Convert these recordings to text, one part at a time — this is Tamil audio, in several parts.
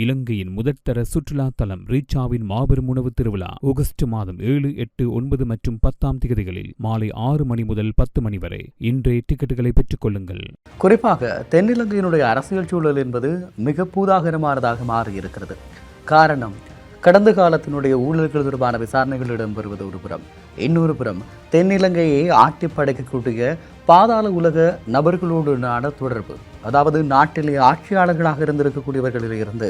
இலங்கையின் முதற்தர சுற்றுலா தலம் ரீச்சாவின் மாபெரும் உணவு திருவிழா ஆகஸ்ட் மாதம் 7, 8, 9 மற்றும் 10 தேதிகளில் மாலை 6 மணி முதல் 10 மணி வரை இன்றைய டிக்கெட்டுகளை பெற்றுக் கொள்ளுங்கள். குறிப்பாக தென்னிலங்கையினுடைய அரசியல் சூழல் என்பது மிக பூதாகரமானதாக மாறியிருக்கிறது. காரணம், கடந்த காலத்தினுடைய ஊழல்கள் தொடர்பான விசாரணைகள் இடம்பெறுவது ஒரு புறம், இன்னொரு புறம் தென்னிலங்கையை ஆட்டி படைக்கக்கூடிய பாதாள உலக நபர்களோடுனான தொடர்பு. அதாவது நாட்டிலே ஆட்சியாளர்களாக இருந்திருக்கக்கூடியவர்களில் இருந்து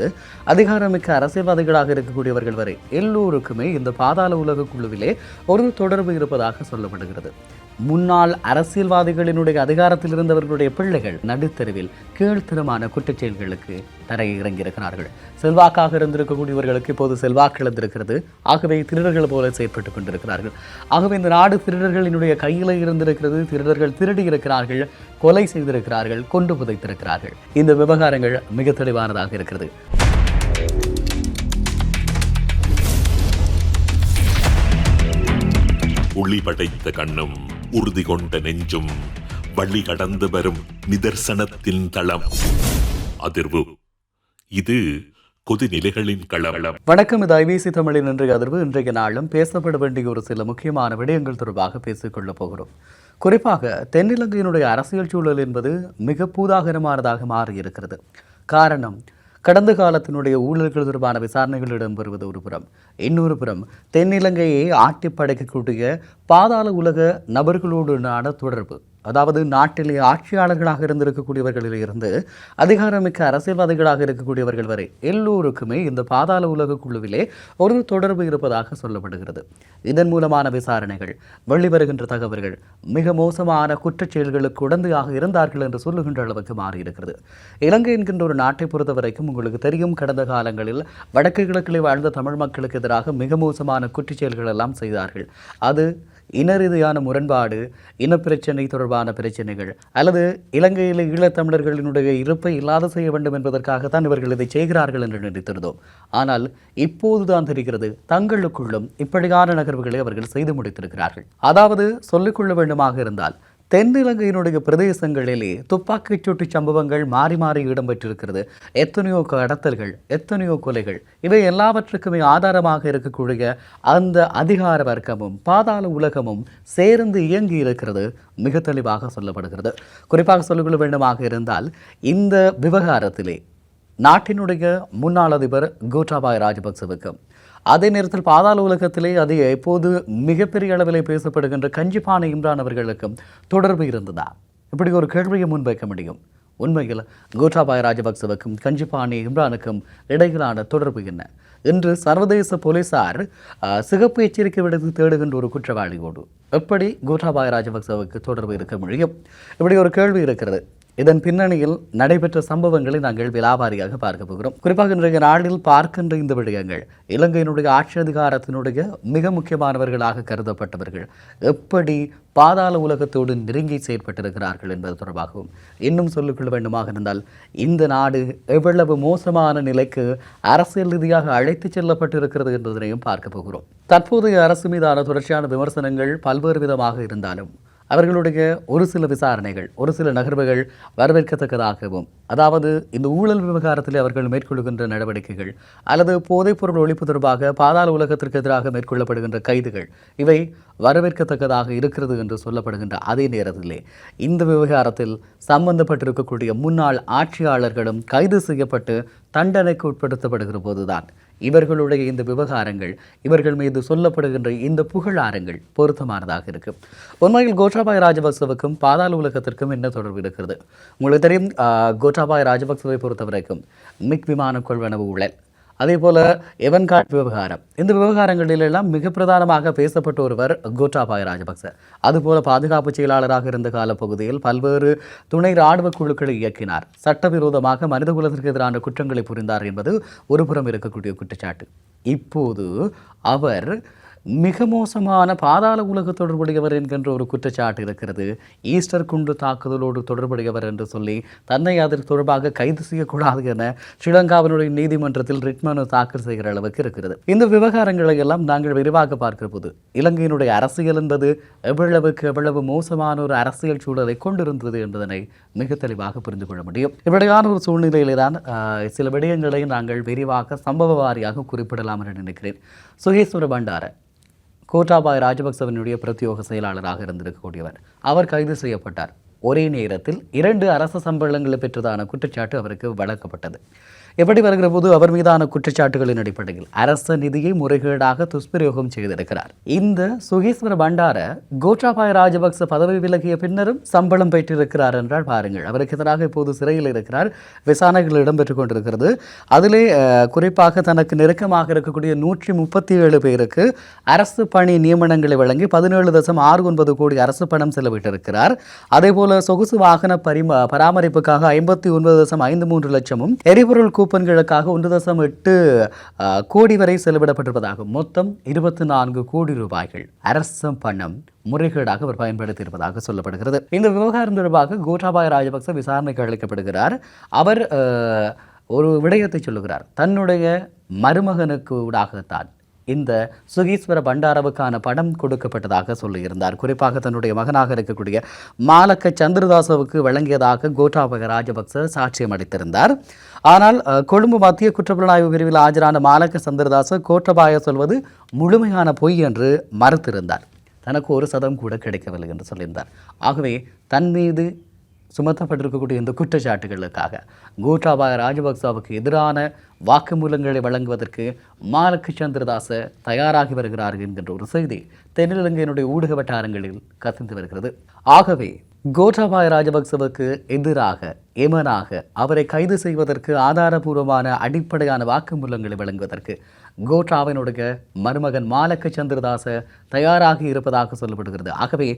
அதிகாரமிக்க அரசியல்வாதிகளாக இருக்கக்கூடியவர்கள் வரை எல்லோருக்குமே இந்த பாதாள உலக குழுவிலே ஒரு தொடர்பு இருப்பதாக சொல்லப்படுகிறது. முன்னாள் அரசியல்வாதிகளினுடைய அதிகாரத்தில் இருந்தவர்களுடைய பிள்ளைகள் நடுத்தருவில் கீழ்த்தரமான குற்றச்செயல்களுக்கு தரையை இறங்கியிருக்கிறார்கள். செல்வாக்காக இருந்திருக்கக்கூடியவர்களுக்கு இப்போது செல்வாக்கு இழந்திருக்கிறது. ஆகவே திருடர்கள் போல செயற்பட்டுக் கொண்டிருக்கிறார்கள். ஆகவே இந்த நாடு திருடர்களினுடைய கையில் இருந்திருக்கிறது. திருடர்கள் திருடி இருக்கிறார்கள், கொலை செய்திருக்கிறார்கள், கொண்டு புதைத்திருக்கிறார்கள். இந்த விவகாரங்கள் மிக தெளிவானதாக இருக்கிறது. ஒளி படைத்த கண்ணும் உறுதி கொண்ட நெஞ்சும் வழி கடந்து வரும் நிதர்சனத்தின் தளம் அதிர்வு. இது கொதிநிலைகளின் களவளம். வணக்கம், இது ஐபிசி தமிழின் இன்றைய அதிர்வு. இன்றைய நாளும் பேசப்பட வேண்டிய ஒரு சில முக்கியமான விடயங்கள் தொடர்பாக பேசிக்கொள்ளப் போகிறோம். குறிப்பாக தென்னிலங்கையினுடைய அரசியல் சூழல் என்பது மிக பூதாகரமானதாக மாறியிருக்கிறது. காரணம், கடந்த காலத்தினுடைய ஊழல்கள் தொடர்பான விசாரணைகள் இடம்பெறுவது ஒரு புறம், இன்னொரு புறம் தென்னிலங்கையை ஆட்டி படைக்கக்கூடிய பாதாள உலக நபர்களோடுனான தொடர்பு. அதாவது நாட்டிலே ஆட்சியாளர்களாக இருந்திருக்கக்கூடியவர்களில் இருந்து அதிகாரமிக்க அரசியல்வாதிகளாக இருக்கக்கூடியவர்கள் வரை எல்லோருக்குமே இந்த பாதாள உலக குழுவிலே ஒரு தொடர்பு இருப்பதாக சொல்லப்படுகிறது. இதன் மூலமான விசாரணைகள், வெளிவருகின்ற தகவல்கள் மிக மோசமான குற்றச்செயல்களுக்கு உடந்தையாக இருந்தார்கள் என்று சொல்லுகின்ற அளவுக்கு மாறியிருக்கிறது. இலங்கை என்கின்ற ஒரு நாட்டை பொறுத்த வரைக்கும் உங்களுக்கு தெரியும், கடந்த காலங்களில் வடக்கு கிழக்கிலே வாழ்ந்த தமிழ் மக்களுக்கு எதிராக மிக மோசமான குற்றச்செயல்கள் எல்லாம் செய்தார்கள். அது இன ரீதியான முரண்பாடு, இனப்பிரச்சனை தொடர்பான பிரச்சனைகள், அல்லது இலங்கையில் ஈழத்தமிழர்களினுடைய இருப்பை இல்லாத செய்ய வேண்டும் என்பதற்காகத்தான் இவர்கள் இதை செய்கிறார்கள் என்று நினைத்திருந்தோம். ஆனால் இப்போதுதான் தெரிகிறது, தங்களுக்குள்ளும் இப்படியான நகர்வுகளை அவர்கள் செய்து முடித்திருக்கிறார்கள். அதாவது சொல்லிக்கொள்ள வேண்டுமாக இருந்தால், தென்னிலங்கையினுடைய பிரதேசங்களிலே துப்பாக்கிச் சூட்டு சம்பவங்கள் மாறி மாறி இடம்பெற்றிருக்கிறது. எத்தனையோ கடத்தல்கள், எத்தனையோ கொலைகள், இவை எல்லாவற்றுக்குமே ஆதாரமாக இருக்கக்கூடிய அந்த அதிகார வர்க்கமும் பாதாள உலகமும் சேர்ந்து இயங்கி இருக்கிறது மிக தெளிவாக சொல்லப்படுகிறது. குறிப்பாக சொல்லிக்கொள்ள வேண்டுமாக இருந்தால், இந்த விவகாரத்திலே நாட்டினுடைய முன்னாள் அதிபர் கோட்டாபாய ராஜபக்சவுக்கும் அதே நேரத்தில் பாதாள உலகத்திலே அது எப்போது மிகப்பெரிய அளவிலே பேசப்படுகின்ற கஞ்சிபானை இம்ரான் அவர்களுக்கும் தொடர்பு இருந்ததா? இப்படி ஒரு கேள்வியை முன்வைக்க முடியும். உண்மையில் கோட்டாபாய ராஜபக்சவுக்கும் கஞ்சிபானை இம்ரானுக்கும் இடையிலான தொடர்பு என்ன? இன்று சர்வதேச போலீசார் சிகப்பு எச்சரிக்கை விடுத்து தேடுகின்ற ஒரு குற்றவாளியோடு எப்படி கோட்டாபாய ராஜபக்சவுக்கு தொடர்பு இருக்க முடியும்? இப்படி ஒரு கேள்வி இருக்கிறது. இதன் பின்னணியில் நடைபெற்ற சம்பவங்களை நாங்கள் விலாவாரியாக பார்க்க போகிறோம். குறிப்பாக இன்றைய நாளில் பார்க்கின்ற இந்த விடயங்கள் இலங்கையினுடைய ஆட்சி அதிகாரத்தினுடைய மிக முக்கியமானவர்களாக கருதப்பட்டவர்கள் எப்படி பாதாள உலகத்தோடு நெருங்கி செயற்பட்டிருக்கிறார்கள் என்பது தொடர்பாகவும், இன்னும் சொல்லிக்கொள்ள வேண்டுமாக இருந்தால், இந்த நாடு எவ்வளவு மோசமான நிலைக்கு அரசியல் ரீதியாக அழைத்து செல்லப்பட்டிருக்கிறது என்பதனையும் பார்க்க போகிறோம். தற்போதைய அரசு மீதான தொடர்ச்சியான விமர்சனங்கள் பல்வேறு விதமாக இருந்தாலும் அவர்களுடைய ஒரு சில விசாரணைகள், ஒரு சில நகர்வுகள் வரவேற்கத்தக்கதாகவும், அதாவது இந்த ஊழல் விவகாரத்தில் அவர்கள் மேற்கொள்கின்ற நடவடிக்கைகள் அல்லது போதைப்பொருள் ஒழிப்பு தொடர்பாக பாதாள உலகத்திற்கு எதிராக மேற்கொள்ளப்படுகின்ற கைதுகள், இவை வரவேற்கத்தக்கதாக இருக்கிறது என்று சொல்லப்படுகின்ற அதே நேரத்திலே இந்த விவகாரத்தில் சம்பந்தப்பட்டிருக்கக்கூடிய முன்னாள் ஆட்சியாளர்களும் கைது செய்யப்பட்டு தண்டனைக்கு உட்படுத்தப்படுகிற போதுதான் இவர்களுடைய இந்த விவகாரங்கள், இவர்கள் மீது சொல்லப்படுகின்ற இந்த புகழாரங்கள் பொருத்தமானதாக இருக்கு. உண்மையில் கோட்டாபாய ராஜபக்சவுக்கும் பாதாள உலகத்திற்கும் என்ன தொடர்பு இருக்கிறது? உங்களுக்கு தெரியும், கோட்டாபாய ராஜபக்சவை பொறுத்தவரைக்கும் மிக் விமான கொள்வனவு ஊழல், அதே போல எவன்காட் விவகாரம், இந்த விவகாரங்களிலெல்லாம் மிக பிரதானமாக பேசப்பட்ட ஒருவர் கோட்டாபாய ராஜபக்ச. அதுபோல பாதுகாப்பு செயலாளராக இருந்த காலப்பகுதியில் பல்வேறு துணை இராணுவ குழுக்களை இயக்கினார். சட்டவிரோதமாக மனித குலத்திற்கு எதிரான குற்றங்களை புரிந்தார் என்பது ஒரு புறம் இருக்கக்கூடிய குற்றச்சாட்டு. இப்போது அவர் மிக மோசமான பாதாள உலக தொடர்புடையவர் என்கின்ற ஒரு குற்றச்சாட்டு இருக்கிறது. ஈஸ்டர் குண்டு தாக்குதலோடு தொடர்புடையவர் என்று சொல்லி தன்னை அதற்கு தொடர்பாக கைது செய்யக்கூடாது என ஸ்ரீலங்காவினுடைய நீதிமன்றத்தில் ரிட் மனு தாக்கல் செய்கிற அளவுக்கு இருக்கிறது. இந்த விவகாரங்களை எல்லாம் நாங்கள் விரிவாக பார்க்கிற போது இலங்கையினுடைய அரசியல் என்பது எவ்வளவு மோசமான ஒரு அரசியல் சூழலை கொண்டிருந்தது என்பதனை மிக தெளிவாக புரிந்து கொள்ள முடியும். இப்படியான ஒரு சூழ்நிலையிலே தான் சில விடயங்களை நாங்கள் விரிவாக சம்பவ வாரியாக குறிப்பிடலாம் என்று நினைக்கிறேன். சுகேஸ்வர பண்டார கோட்டாபாய ராஜபக்சவனுடைய பிரத்யோக செயலாளராக இருந்திருக்கக்கூடியவர். அவர் கைது செய்யப்பட்டார். ஒரே நேரத்தில் 2 அரசு சம்பளங்களை பெற்றதான குற்றச்சாட்டு அவருக்கு வழங்கப்பட்டது. எப்படி வருகிற போது அவர் மீதான குற்றச்சாட்டுகளின் அடிப்படையில் அரச நிதியை முறைகேடாக துஷ்பிரயோகம் செய்திருக்கிறார். இந்த சுகேஸ்வர பண்டார கோட்டாபாய ராஜபக்ச பதவி விலகிய பின்னரும் சம்பளம் பெற்றிருக்கிறார் என்றால் பாருங்கள். அவருக்கு எதிராக இப்போது சிறையில் இருக்கிறார். விசாரணைகள் இடம்பெற்றுக் கொண்டிருக்கிறது. அதிலே குறிப்பாக தனக்கு நெருக்கமாக இருக்கக்கூடிய 137 பேருக்கு அரசு பணி நியமனங்களை வழங்கி 17.69 கோடி அரசு பணம் செலவிட்டிருக்கிறார். அதேபோல சொகுசு வாகன பராமரிப்புக்காக 59.53 லட்சமும் எரிபொருள் கூப்பன்களுக்காக 1.8 கோடி வரை செலவிடப்பட்டிருப்பதாக மொத்தம் 24 கோடி ரூபாய்கள் அரசு பணம் முறைகேடாக அவர் பயன்படுத்தியிருப்பதாக சொல்லப்படுகிறது. இந்த விவகாரம் தொடர்பாக கோட்டாபாய ராஜபக்ச விசாரணைக்கு அழைக்கப்படுகிறார். அவர் ஒரு விடயத்தை சொல்லுகிறார். தன்னுடைய மருமகனுக்கு ஊடாகத்தான் இந்த சுகீஸ்வர பண்டாரவுக்கான பணம் கொடுக்கப்பட்டதாக சொல்லியிருந்தார். குறிப்பாக தன்னுடைய மகனாக இருக்கக்கூடிய மாலக்க சந்திரதாசவுக்கு வழங்கியதாக கோட்டாபய ராஜபக்ச சாட்சியம் அளித்திருந்தார். ஆனால் கொழும்பு மத்திய குற்றப்புலனாய்வு பிரிவில் ஆஜரான மாலக்க சந்திரதாச கோட்டாபாய சொல்வது முழுமையான பொய் என்று மறுத்திருந்தார். தனக்கு 1% கூட கிடைக்கவில்லை என்று சொல்லியிருந்தார். ஆகவே தன் மீது சுமத்தப்பட்டிருக்கக்கூடிய இந்த குற்றச்சாட்டுகளுக்காக கோட்டாபாய ராஜபக்சவுக்கு எதிரான வாக்குமூலங்களை வழங்குவதற்கு மாலக்க சந்திரதாச தயாராகி வருகிறார்கள் என்கின்ற ஒரு செய்தி தென்னிலங்கையினுடைய ஊடக வட்டாரங்களில் கசிந்து வருகிறது. ஆகவே கோட்டாபாய ராஜபக்சவுக்கு எதிராக எமனாக அவரை கைது செய்வதற்கு ஆதாரபூர்வமான அடிப்படையான வாக்குமூலங்களை வழங்குவதற்கு கோட்டாவினுடைய மருமகன் மாலக்க சந்திரதாச தயாராகி இருப்பதாக சொல்லப்படுகிறது. ஆகவே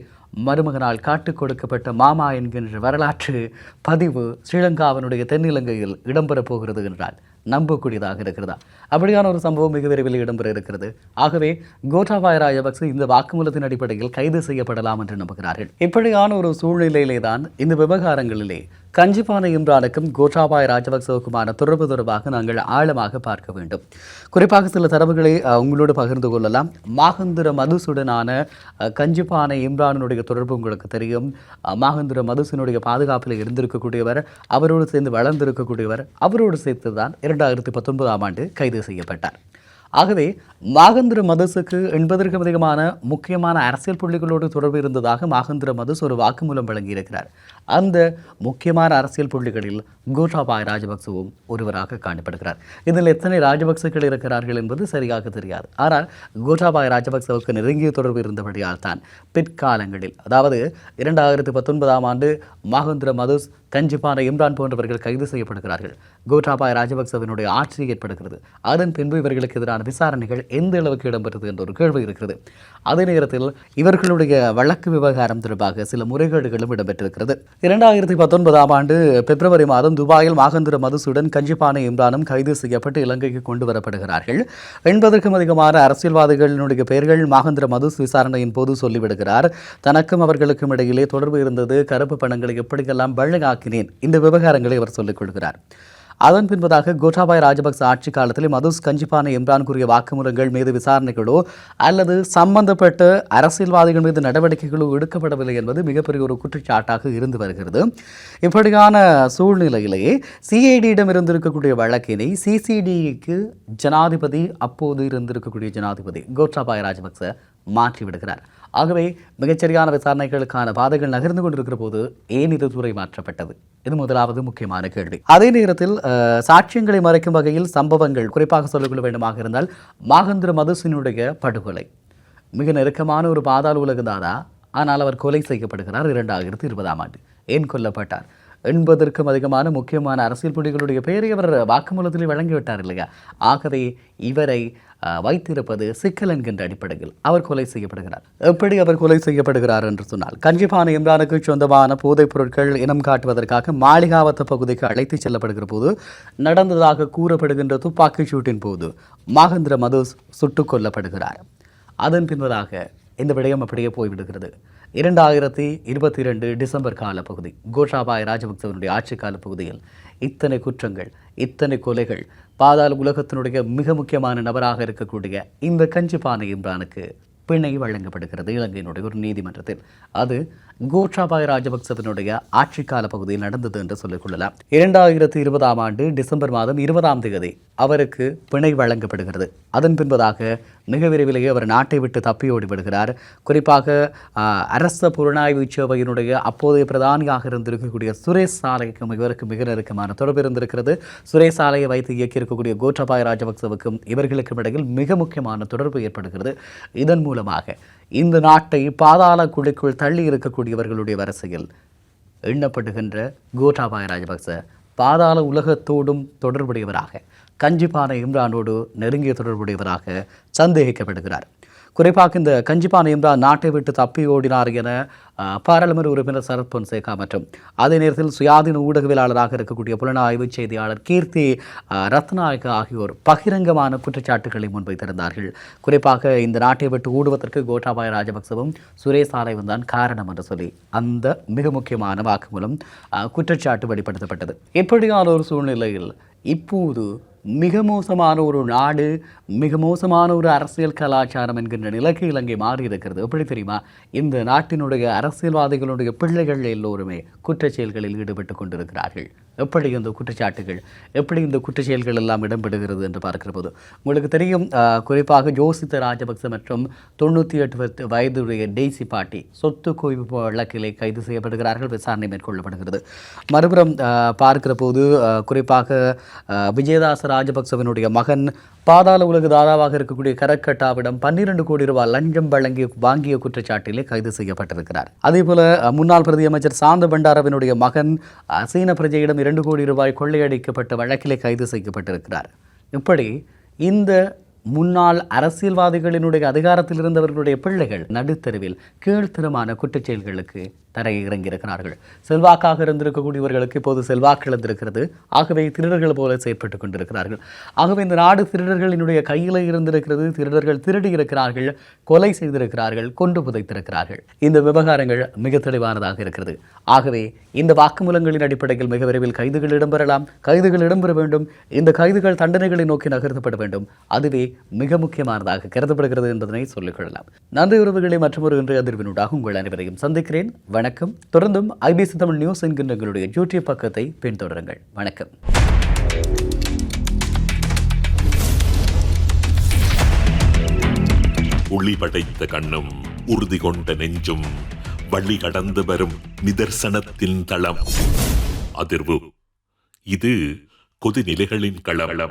மருமகனால் காட்டுக் கொடுக்கப்பட்ட மாமா என்கின்ற வரலாற்று பதிவு ஸ்ரீலங்காவினுடைய தென்னிலங்கையில் இடம்பெறப் போகிறது என்றால் நம்பக்கூடியதாக இருக்கிறதா? அப்படியான ஒரு சம்பவம் மிக விரைவில் இடம்பெற இருக்கிறது. ஆகவே கோட்டாபாய ராஜபக்ச இந்த வாக்குமூலத்தின் அடிப்படையில் கைது செய்யப்படலாம் என்று நம்புகிறார்கள். இப்படியான ஒரு சூழ்நிலையிலே தான் இந்த விவகாரங்களிலே கஞ்சிபானை இம்ரானுக்கும் கோட்டாபாய ராஜபக்சவுக்குமான தொடர்பாக நாங்கள் ஆழமாக பார்க்க வேண்டும். குறிப்பாக சில தரவுகளை உங்களோடு பகிர்ந்து கொள்ளலாம். மாகந்திர மதுசுடனான கஞ்சிபானை இம்ரானுடைய தொடர்பு உங்களுக்கு தெரியும். மாகந்திர மதுசனுடைய பாதுகாப்பில் இருந்திருக்கக்கூடியவர், அவரோடு சேர்ந்து வளர்ந்திருக்கக்கூடியவர், அவரோடு சேர்த்து தான் 2019ஆம் ஆண்டு கைது செய்யப்பட்டார். ஆகவே மாகந்திர மதுசுக்கு 80க்கும் அதிகமான முக்கியமான அரசியல் புள்ளிகளோடு தொடர்பு இருந்ததாக மாகந்திர மதுஸ் ஒரு வாக்குமூலம் வழங்கியிருக்கிறார். அந்த முக்கியமான அரசியல் புள்ளிகளில் கோட்டாபாய ராஜபக்சவும் ஒருவராக காணப்படுகிறார். இதில் எத்தனை ராஜபக்சர்கள் இருக்கிறார்கள் என்பது சரியாக தெரியாது. ஆனால் கோட்டாபாய ராஜபக்சவுக்கு நெருங்கிய தொடர்பு இருந்தபடியால் தான் பிற்காலங்களில், அதாவது 2019ஆம் ஆண்டு மாகந்திர மதுஸ், கஞ்சிபான இம்ரான் போன்றவர்கள் கைது செய்யப்படுகிறார்கள். கோட்டாபாய ராஜபக்சவினுடைய ஆட்சி ஏற்படுகிறது. அதன் பின்பு இவர்களுக்கு எதிரான விசாரணைகள் எந்த அளவுக்கு இடம்பெற்றது என்ற ஒரு கேள்வி இருக்கிறது. அதே நேரத்தில் இவர்களுடைய வழக்கு விவகாரம் தொடர்பாக சில முறைகேடுகளும் இடம்பெற்றிருக்கிறது. 2019ஆம் ஆண்டு பிப்ரவரி மாதம் துபாயில் மாகந்திர மதுசுடன் கஞ்சிபானை இம்ரானும் கைது செய்யப்பட்டு இலங்கைக்கு கொண்டு வரப்படுகிறார்கள். 80க்கும் அதிகமான அரசியல்வாதிகளினுடைய பெயர்கள் மாகந்திர மதுஸ் விசாரணையின் போது சொல்லிவிடுகிறார். தனக்கும் அவர்களுக்கும் இடையிலே தொடர்பு இருந்தது, கருப்பு பணங்களை எப்படியெல்லாம் வெள்ளையாக்கினேன், இந்த விவகாரங்களை அவர் சொல்லிக் கொள்கிறார். அதன் பின்பதாக கோட்டாபாய ராஜபக்ச ஆட்சி காலத்தில் மதுஸ், கஞ்சிபானை இம்ரான் கூறிய வாக்குமூலங்கள் மீது விசாரணைகளோ அல்லது சம்பந்தப்பட்ட அரசியல்வாதிகள் மீது நடவடிக்கைகளோ எடுக்கப்படவில்லை என்பது மிகப்பெரிய ஒரு குற்றச்சாட்டாக இருந்து வருகிறது. இப்படியான சூழ்நிலையிலேயே சிஐடியிடம் இருந்திருக்கக்கூடிய வழக்கினை சிசிடிக்கு ஜனாதிபதி, அப்போது இருந்திருக்கக்கூடிய ஜனாதிபதி கோட்டாபாய ராஜபக்ச மாற்றிவிடுகிறார். ஆகவே மிகச்சரியான விசாரணைகளுக்கான பாதைகள் நகர்ந்து கொண்டிருக்கிற போது ஏன் இது துறை மாற்றப்பட்டது? இது முதலாவது முக்கியமான கேள்வி. அதே நேரத்தில் சாட்சியங்களை மறைக்கும் வகையில் சம்பவங்கள், குறிப்பாக சொல்லிக்கொள்ள வேண்டுமாக இருந்தால் மாகந்திர மதுசினுடைய படுகொலை மிக நெருக்கமான ஒரு பாதாள உலகதாதா. ஆனால் அவர் கொலை செய்யப்படுகிறார் 2020ஆம் ஆண்டு. ஏன் கொல்லப்பட்டார்? 80க்கும் அதிகமான முக்கியமான அரசியல் புள்ளிகளுடைய பெயரை அவர் வாக்குமூலத்தில் வழங்கிவிட்டார் இல்லையா? ஆகவே இவரை வைத்திருப்பது சிக்கல் என்கின்ற அடிப்படையில் அவர் கொலை செய்யப்படுகிறார். எப்படி அவர் கொலை செய்யப்படுகிறார் என்று சொன்னால், கஞ்சிபானை இம்ரானுக்கு சொந்தமான போதைப் பொருட்கள் இனம் காட்டுவதற்காக மாளிகாவத்த பகுதிக்கு அழைத்து செல்லப்படுகிற போது நடந்ததாக கூறப்படுகின்ற துப்பாக்கிச் சூட்டின் போது மாகந்திர மதுஸ் சுட்டுக் கொல்லப்படுகிறார். அதன் பின்பதாக இந்த விடயம் அப்படியே போய்விடுகிறது. 2022 டிசம்பர் காலப்பகுதி கோட்டாபாய ராஜபக்சவனுடைய ஆட்சி காலப்பகுதியில் இத்தனை குற்றங்கள், இத்தனை கொலைகள், பாதாள உலகத்தினுடைய மிக முக்கியமான நபராக இருக்கக்கூடிய இந்த கஞ்சிபானை இம்ரானுக்கு பிணை வழங்கப்படுகிறது இலங்கையினுடைய ஒரு நீதிமன்றத்தில். அது கோட்டாபாய ராஜபக்சவனுடைய ஆட்சி கால பகுதியில் நடந்தது என்று சொல்லிக் கொள்ளலாம். 2020 ஆண்டு டிசம்பர் மாதம் 20ஆம் தேதி அவருக்கு பிணை வழங்கப்படுகிறது. அதன் பின்பதாக மிக விரைவிலேயே அவர் நாட்டை விட்டு தப்பியோடி விடுகிறார். குறிப்பாக அரச புலனாய்வு சேவையினுடைய அப்போதைய பிரதானியாக இருந்திருக்கக்கூடிய சுரேஷ் சாலைக்கும் இவருக்கு மிக நெருக்கமான தொடர்பு இருந்திருக்கிறது. சுரேஷ் சாலையை வைத்து இயக்கியிருக்கக்கூடிய கோட்டாபாய ராஜபக்சவுக்கும் இவர்களுக்கும் இடையில் மிக முக்கியமான தொடர்பு ஏற்படுகிறது. இதன் மூலமாக இந்த நாட்டை பாதாள குழிக்குள் தள்ளி இருக்கக்கூடியவர்களுடைய வரிசையில் எண்ணப்படுகின்ற கோட்டாபாய ராஜபக்ச பாதாள உலகத்தோடும் தொடர்புடையவராக, கஞ்சிபானை இம்ரானோடு நெருங்கிய தொடர்புடையவராக சந்தேகிக்கப்படுகிறார். குறிப்பாக இந்த கஞ்சிபானை இம்ரான் நாட்டை விட்டு தப்பி ஓடினார் என பாராளுமன்ற உறுப்பினர் சரத் பொன்சேகா மற்றும் அதே நேரத்தில் சுயாதீன ஊடகவியலாளராக இருக்கக்கூடிய புலனாய்வு செய்தியாளர் கீர்த்தி ரத்நாயக்க ஆகியோர் பகிரங்கமான குற்றச்சாட்டுகளை முன்வைத்திருந்தார்கள். குறிப்பாக இந்த நாட்டை விட்டு ஓடுவதற்கு கோட்டாபாய ராஜபக்சவும் சுரேஷ் சாலைவும் தான் காரணம் என்று சொல்லி அந்த மிக முக்கியமான வாக்குமூலம் குற்றச்சாட்டு வெளிப்படுத்தப்பட்டது. இப்படியான ஒரு சூழ்நிலையில் இப்போது மிக மோசமான ஒரு நாடு, மிக மோசமான ஒரு அரசியல் கலாச்சாரம் என்கின்ற நிலைக்கு இலங்கை மாறி இருக்கிறது. எப்படி தெரியுமா? இந்த நாட்டினுடைய அரசியல்வாதிகளுடைய பிள்ளைகள் எல்லோருமே குற்றச்செயல்களில் ஈடுபட்டு கொண்டிருக்கிறார்கள். எப்படி இந்த குற்றச்சாட்டுகள், எப்படி இந்த குற்றச்செயல்கள் எல்லாம் இடம்பெறுகிறது என்று பார்க்கிற போது உங்களுக்கு தெரியும். குறிப்பாக யோசித்த ராஜபக்ச மற்றும் 98 வயதுடைய டெய்சி பாட்டி சொத்து குவிப்பு வழக்கிலே கைது செய்யப்படுகிறார்கள். விசாரணை மேற்கொள்ளப்படுகிறது. மறுபுறம் பார்க்கிற போது குறிப்பாக விஜயதாச ராஜபக்சவனுடைய மகன் பாதாள உலக தாதாவாக இருக்கக்கூடிய கரக்கட்டாவிடம் 12 கோடி ரூபாய் லஞ்சம் வாங்கிய குற்றச்சாட்டிலே கைது செய்யப்பட்டிருக்கிறார். அதேபோல முன்னாள் பிரதி அமைச்சர் சாந்த பண்டாரவினுடைய மகன் சீன பிரஜையிடம் 2 கோடி ரூபாய் கொள்ளையடிக்கப்பட்ட வழக்கிலே கைது செய்யப்பட்டிருக்கிறார். இப்படி இந்த முன்னாள் அரசியல்வாதிகளினுடைய அதிகாரத்தில் இருந்தவர்களுடைய பிள்ளைகள் நடுத்தருவில் கீழ்த்தரமான குற்றச்செயல்களுக்கு தரையை இறங்கியிருக்கிறார்கள். செல்வாக்காக இருந்திருக்கக்கூடியவர்களுக்கு இப்போது செல்வாக்கு இழந்திருக்கிறது. ஆகவே திருடர்கள் போல செயற்பட்டுக் கொண்டிருக்கிறார்கள். ஆகவே இந்த நாடு திருடர்களினுடைய கையில் இருந்திருக்கிறது. திருடர்கள் திருடி இருக்கிறார்கள், கொலை செய்திருக்கிறார்கள், கொண்டு புதைத்திருக்கிறார்கள். இந்த விவகாரங்கள் மிக தெளிவானதாக இருக்கிறது. ஆகவே இந்த வாக்குமூலங்களின் அடிப்படையில் மிக விரைவில் கைதுகள் இடம்பெறலாம். கைதுகள் இடம்பெற வேண்டும். இந்த கைதுகள் தண்டனைகளை நோக்கி நகர்த்தப்பட வேண்டும். அதுவே மிக முக்கியமானதாக கருதப்படுகிறது என்பதனை சொல்லிக் கொள்ளலாம். நன்றி உறவுகளை மற்றொரு இன்றைய அதிர்வினூடாக உங்கள் அனைவரையும் சந்திக்கிறேன். வணக்கம். தொடர்ந்தும் ஐபிசி தமிழ் நியூஸ் என்கின்ற எங்களுடைய யூடியூப் பக்கத்தை பின்தொடருங்கள். வணக்கம். ஒளி படைத்த கண்ணும் உறுதி கொண்ட நெஞ்சும் வழி கடந்து வரும் நிதர்சனத்தின் தளம். அதிர்வு. இது கொதிநிலைகளின் களம்.